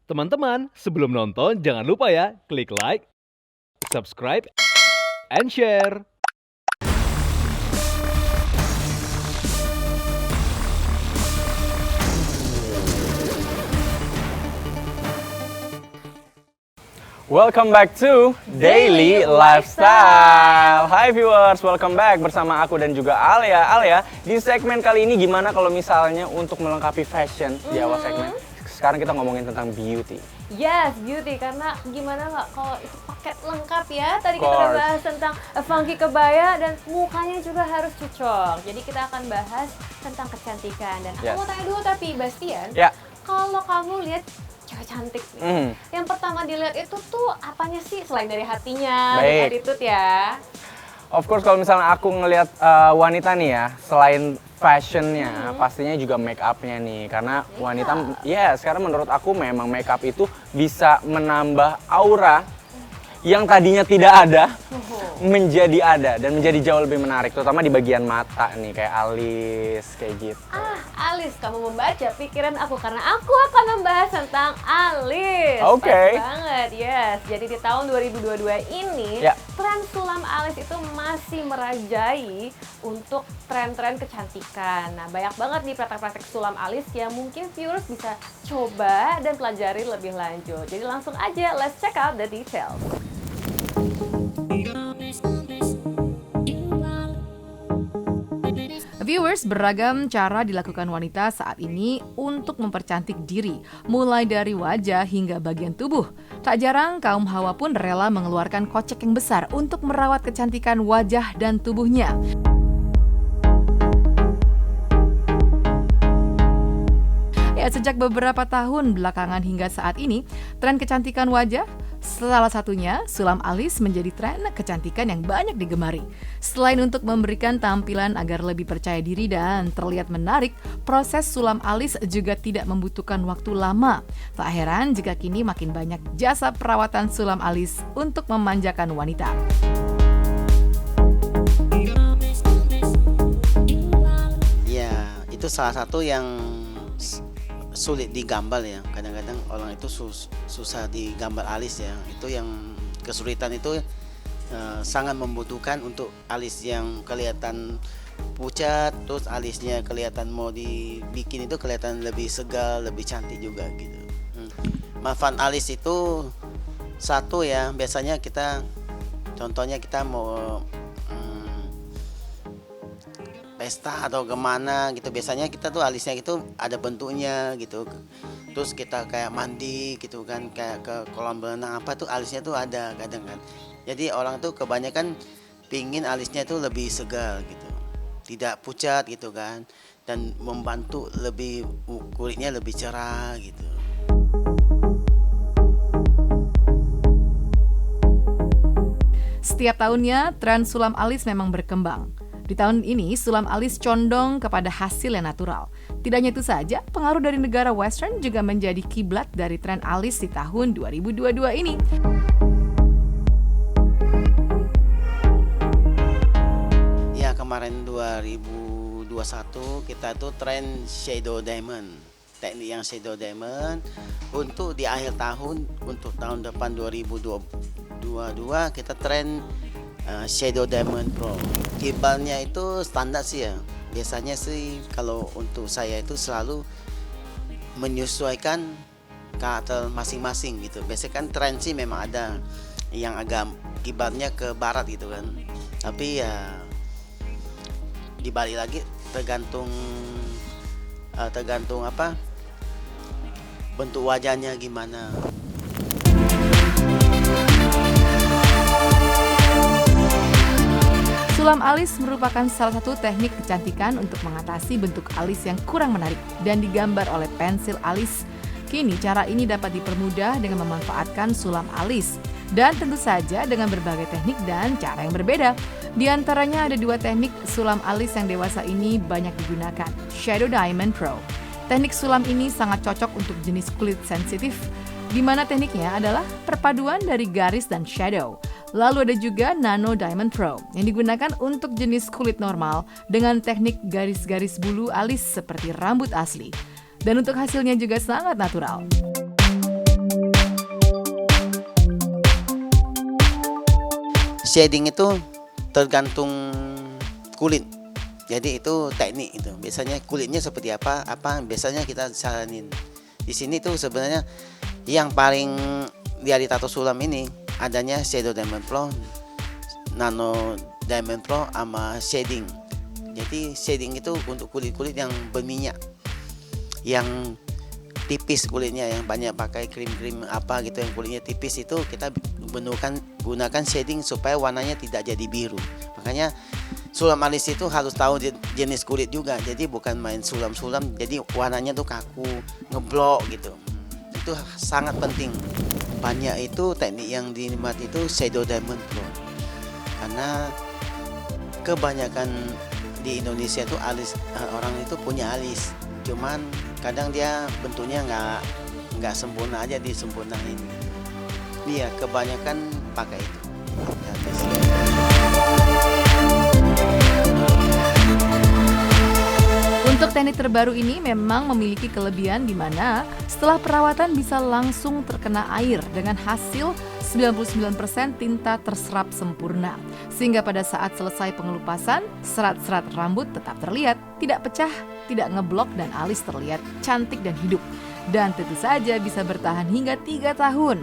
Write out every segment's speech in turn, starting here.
Teman-teman, sebelum nonton jangan lupa ya klik like, subscribe, and share. Welcome back to Daily Lifestyle. Hai viewers, welcome back bersama aku dan juga Alia. Alia, di segmen kali ini gimana kalau misalnya untuk melengkapi fashion di awal segmen? Sekarang kita ngomongin tentang beauty. Yes, beauty, karena gimana nggak kalau itu paket lengkap ya. Tadi kita udah bahas tentang funky kebaya dan mukanya juga harus cocok. Jadi kita akan bahas tentang kecantikan. Dan aku mau tanya dulu tapi Bastian, kalau kamu lihat cewek cantik nih, yang pertama dilihat itu tuh apanya sih selain dari hatinya, dari attitude ya? Of course kalau misalnya aku ngelihat wanita nih ya, selain fashionnya, pastinya juga make up-nya nih. Karena wanita, sekarang menurut aku memang make up itu bisa menambah aura yang tadinya tidak ada, menjadi ada dan menjadi jauh lebih menarik. Terutama di bagian mata nih, kayak alis, kayak gitu. Alis, kamu membaca pikiran aku karena aku akan membahas tentang alis. Oke. Pas banget, yes. Jadi di tahun 2022 ini, tren sulam alis itu masih merajai untuk tren-tren kecantikan. Nah, banyak banget nih praktek-praktek sulam alis yang mungkin viewers bisa coba dan pelajari lebih lanjut. Jadi langsung aja, let's check out the details. Viewers, beragam cara dilakukan wanita saat ini untuk mempercantik diri, mulai dari wajah hingga bagian tubuh. Tak jarang kaum hawa pun rela mengeluarkan kocek yang besar untuk merawat kecantikan wajah dan tubuhnya. Sejak beberapa tahun belakangan hingga saat ini, tren kecantikan wajah, salah satunya sulam alis, menjadi tren kecantikan yang banyak digemari. Selain untuk memberikan tampilan agar lebih percaya diri dan terlihat menarik, proses sulam alis juga tidak membutuhkan waktu lama. Tak heran jika kini makin banyak jasa perawatan sulam alis untuk memanjakan wanita. Ya, itu salah satu yang sulit digambar ya. Kadang-kadang orang itu susah digambar alis ya. Itu yang kesulitan itu sangat membutuhkan untuk alis yang kelihatan pucat, terus alisnya kelihatan mau dibikin itu kelihatan lebih segar, lebih cantik juga gitu. Manfaat alis itu satu ya, biasanya contohnya kita mau pesta atau kemana gitu, biasanya kita tuh alisnya itu ada bentuknya gitu, terus kita kayak mandi gitu kan, kayak ke kolam renang apa tuh alisnya tuh ada kadang kan. Jadi orang tuh kebanyakan pingin alisnya tuh lebih segar gitu, tidak pucat gitu kan, dan membantu lebih kulitnya lebih cerah gitu. Setiap tahunnya tren sulam alis memang berkembang. Di tahun ini, sulam alis condong kepada hasil yang natural. Tidak hanya itu saja, pengaruh dari negara western juga menjadi kiblat dari tren alis di tahun 2022 ini. Ya, kemarin 2021 kita tuh tren shadow diamond. Teknik yang shadow diamond untuk di akhir tahun, untuk tahun depan 2022 kita tren Shadow Diamond Pro. Kibarnya itu standar sih ya. Biasanya sih kalau untuk saya itu selalu menyesuaikan karakter masing-masing gitu. Biasanya kan tren sih memang ada yang agak kibarnya ke barat gitu kan. Tapi ya dibalik lagi tergantung apa bentuk wajahnya gimana. Sulam alis merupakan salah satu teknik kecantikan untuk mengatasi bentuk alis yang kurang menarik dan digambar oleh pensil alis. Kini cara ini dapat dipermudah dengan memanfaatkan sulam alis dan tentu saja dengan berbagai teknik dan cara yang berbeda. Di antaranya ada dua teknik sulam alis yang dewasa ini banyak digunakan, Shadow Diamond Pro. Teknik sulam ini sangat cocok untuk jenis kulit sensitif, di mana tekniknya adalah perpaduan dari garis dan shadow. Lalu ada juga Nano Diamond Pro yang digunakan untuk jenis kulit normal dengan teknik garis-garis bulu alis seperti rambut asli. Dan untuk hasilnya juga sangat natural. shading itu tergantung kulit. Jadi itu teknik itu. Biasanya kulitnya seperti apa biasanya kita saranin. Di sini tuh sebenarnya yang paling dari tato sulam ini adanya Shadow Diamond Pro, Nano Diamond Pro sama shading. Jadi shading itu untuk kulit-kulit yang berminyak, yang tipis kulitnya, yang banyak pakai krim-krim apa gitu, yang kulitnya tipis itu kita gunakan shading supaya warnanya tidak jadi biru. Makanya sulam alis itu harus tahu jenis kulit juga. Jadi bukan main sulam-sulam jadi warnanya tuh kaku, ngeblok gitu. Itu sangat penting. Banyak itu teknik yang dinikmati itu Shadow Diamond Pro. Karena kebanyakan di Indonesia tuh alis orang itu punya alis. Cuman kadang dia bentuknya nggak sempurna aja, disempurnain. Iya, kebanyakan pakai itu. Untuk teknik terbaru ini memang memiliki kelebihan di mana setelah perawatan bisa langsung terkena air dengan hasil 99% tinta terserap sempurna. Sehingga pada saat selesai pengelupasan, serat-serat rambut tetap terlihat, tidak pecah, tidak ngeblok dan alis terlihat cantik dan hidup. Dan tentu saja bisa bertahan hingga 3 tahun.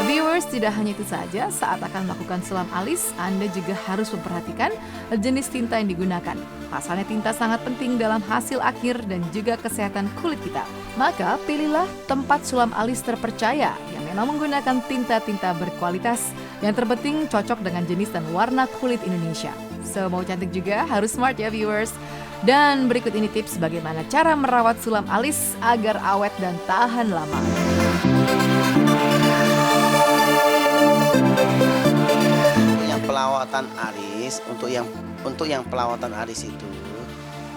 Viewers, tidak hanya itu saja, saat akan melakukan sulam alis, Anda juga harus memperhatikan jenis tinta yang digunakan. Pasalnya tinta sangat penting dalam hasil akhir dan juga kesehatan kulit kita. Maka pilihlah tempat sulam alis terpercaya yang memang menggunakan tinta-tinta berkualitas. Yang terpenting cocok dengan jenis dan warna kulit Indonesia. So, mau cantik juga harus smart ya viewers. Dan berikut ini tips bagaimana cara merawat sulam alis agar awet dan tahan lama. Perawatan alis, untuk yang perawatan alis itu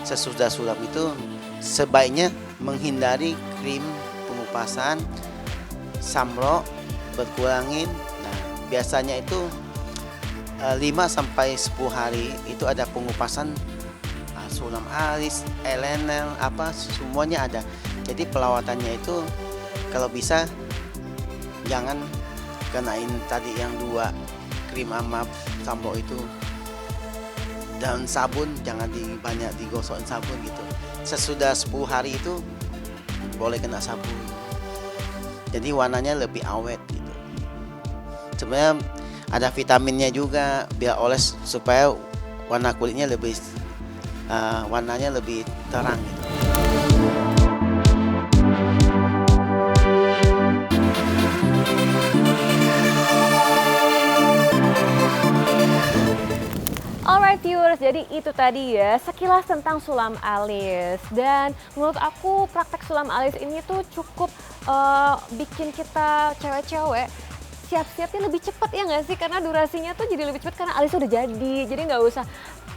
sesudah sulam itu sebaiknya menghindari krim pengupasan, sunblock, berkurangin. Nah, biasanya itu 5 sampai 10 hari itu ada pengupasan sulam alis, eyeliner, apa semuanya ada. Jadi perawatannya itu kalau bisa jangan kenain tadi yang 2 krim sama sampo itu, dan sabun jangan banyak digosokin sabun gitu. Sesudah 10 hari itu boleh kena sabun, jadi warnanya lebih awet gitu. Sebenarnya ada vitaminnya juga biar oles supaya warna kulitnya lebih warnanya lebih terang gitu. Alright viewers, jadi itu tadi ya sekilas tentang sulam alis. Dan menurut aku praktek sulam alis ini tuh cukup bikin kita cewek-cewek siap-siapnya lebih cepat ya nggak sih? Karena durasinya tuh jadi lebih cepat karena alis udah jadi nggak usah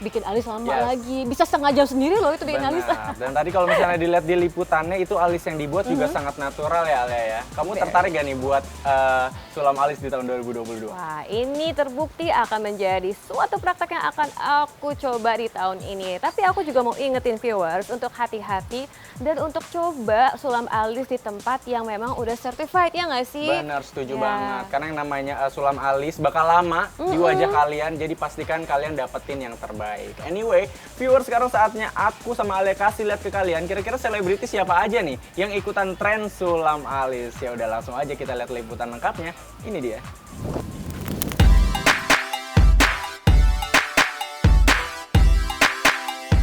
bikin alis lama lagi. Bisa setengah jam sendiri loh itu bikin alis. Dan tadi kalau misalnya dilihat di liputannya itu alis yang dibuat juga sangat natural ya Alia ya. Kamu tertarik gak nih buat sulam alis di tahun 2022? Wah, ini terbukti akan menjadi suatu praktek yang akan aku coba di tahun ini. Tapi aku juga mau ingetin viewers untuk hati-hati dan untuk coba sulam alis di tempat yang memang udah certified ya nggak sih? Benar, setuju banget. Karena yang namanya sulam alis bakal lama di wajah kalian, jadi pastikan kalian dapetin yang terbaik. Anyway, viewers, sekarang saatnya aku sama Alia kasih lihat ke kalian kira-kira selebriti siapa aja nih yang ikutan tren sulam alis. Ya udah langsung aja kita lihat liputan lengkapnya. Ini dia.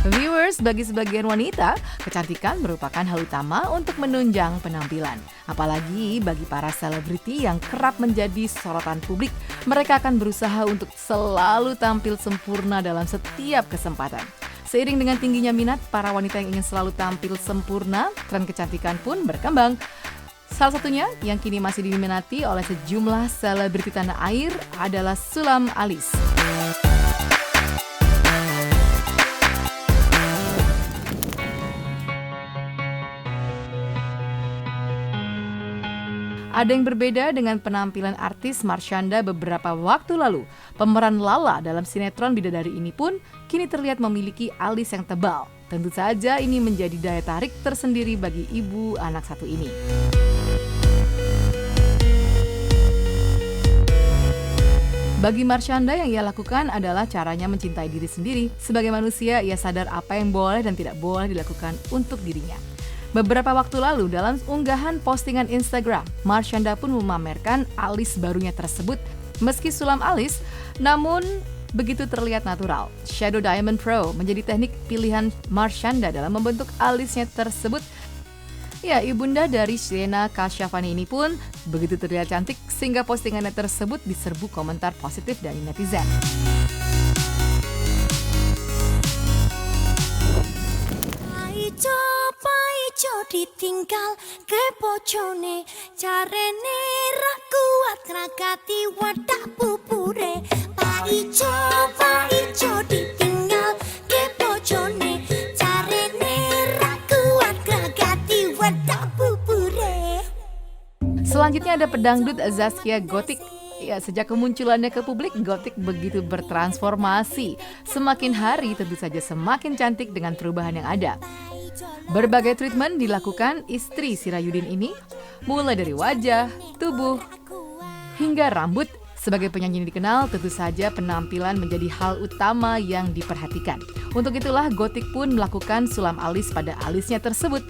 Viewers, bagi sebagian wanita, kecantikan merupakan hal utama untuk menunjang penampilan. Apalagi bagi para selebriti yang kerap menjadi sorotan publik, mereka akan berusaha untuk selalu tampil sempurna dalam setiap kesempatan. Seiring dengan tingginya minat para wanita yang ingin selalu tampil sempurna, tren kecantikan pun berkembang. Salah satunya yang kini masih diminati oleh sejumlah selebriti tanah air adalah sulam alis. Ada yang berbeda dengan penampilan artis Marshanda beberapa waktu lalu. Pemeran Lala dalam sinetron Bidadari ini pun kini terlihat memiliki alis yang tebal. Tentu saja ini menjadi daya tarik tersendiri bagi ibu anak satu ini. Bagi Marshanda, yang ia lakukan adalah caranya mencintai diri sendiri. Sebagai manusia, ia sadar apa yang boleh dan tidak boleh dilakukan untuk dirinya. Beberapa waktu lalu, dalam unggahan postingan Instagram, Marshanda pun memamerkan alis barunya tersebut. Meski sulam alis, namun begitu terlihat natural. Shadow Diamond Pro menjadi teknik pilihan Marshanda dalam membentuk alisnya tersebut. Ya, ibunda dari Sienna Kasyafani ini pun begitu terlihat cantik sehingga postingannya tersebut diserbu komentar positif dari netizen. Paijo ditinggal ke bojone, carene ra kuat ngragati wadah bubure. Paijo ditinggal ke bojone, carene ra kuat ngragati wadah bubure. Selanjutnya ada pedangdut Zaskia Gotik. Ya, sejak kemunculannya ke publik, Gotik begitu bertransformasi. Semakin hari tentu saja semakin cantik dengan perubahan yang ada. Berbagai treatment dilakukan istri Sirayudin ini, mulai dari wajah, tubuh, hingga rambut. Sebagai penyanyi yang dikenal, tentu saja penampilan menjadi hal utama yang diperhatikan. Untuk itulah Gotik pun melakukan sulam alis pada alisnya tersebut.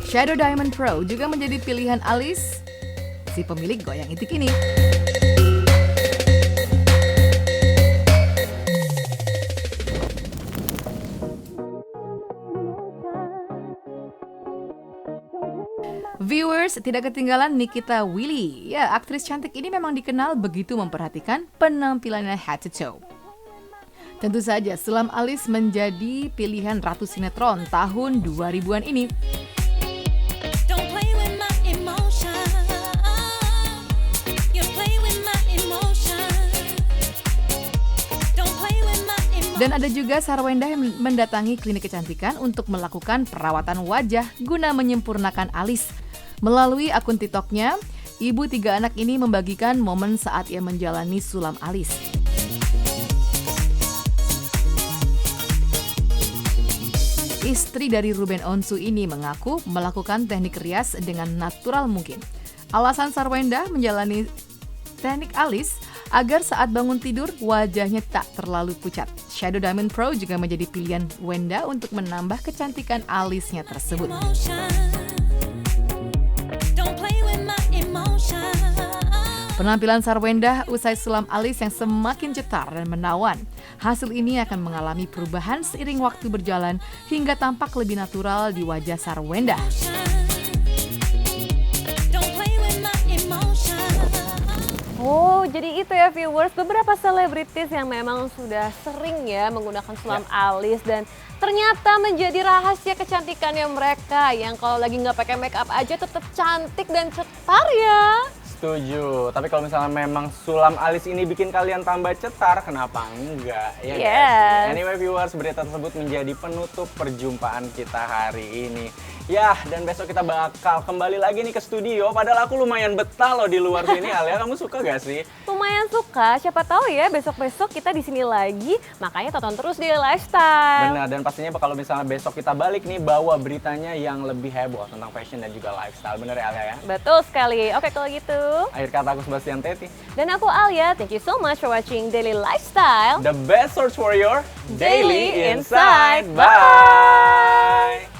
Shadow Diamond Pro juga menjadi pilihan alis si pemilik goyang itik ini. Viewers, tidak ketinggalan Nikita Willy. Ya, aktris cantik ini memang dikenal begitu memperhatikan penampilannya head to toe. Tentu saja sulam alis menjadi pilihan ratu sinetron tahun 2000-an ini. Don't play with my emotion. You play with my emotion. Don't play with my emotion. Dan ada juga Sarwenda yang mendatangi klinik kecantikan untuk melakukan perawatan wajah guna menyempurnakan alis. Melalui akun TikToknya, ibu 3 anak ini membagikan momen saat ia menjalani sulam alis. Istri dari Ruben Onsu ini mengaku melakukan teknik rias dengan natural mungkin. Alasan Sarwenda menjalani teknik alis agar saat bangun tidur wajahnya tak terlalu pucat. Shadow Diamond Pro juga menjadi pilihan Wenda untuk menambah kecantikan alisnya tersebut. Penampilan Sarwenda usai sulam alis yang semakin cetar dan menawan. Hasil ini akan mengalami perubahan seiring waktu berjalan hingga tampak lebih natural di wajah Sarwenda. Oh, jadi itu ya viewers, beberapa selebritis yang memang sudah sering ya menggunakan sulam alis dan ternyata menjadi rahasia kecantikannya mereka yang kalau lagi nggak pakai make up aja tetap cantik dan cetar ya. Setuju, tapi kalau misalnya memang sulam alis ini bikin kalian tambah cetar, kenapa enggak? Ya nggak Yes. sih? Anyway viewers, berita tersebut menjadi penutup perjumpaan kita hari ini. Ya, dan besok kita bakal kembali lagi nih ke studio, padahal aku lumayan betah loh di luar sini. Alia, kamu suka gak sih? Lumayan suka, siapa tahu ya besok-besok kita di sini lagi, makanya tonton terus di Lifestyle. Benar, dan pastinya kalau misalnya besok kita balik nih, bawa beritanya yang lebih heboh tentang fashion dan juga lifestyle. Bener ya Alia ya? Betul sekali. Oke kalau gitu. Akhir kata aku Sebastian Teti. Dan aku Alia, thank you so much for watching Daily Lifestyle. The best source for your Daily daily Insight. insight. Bye!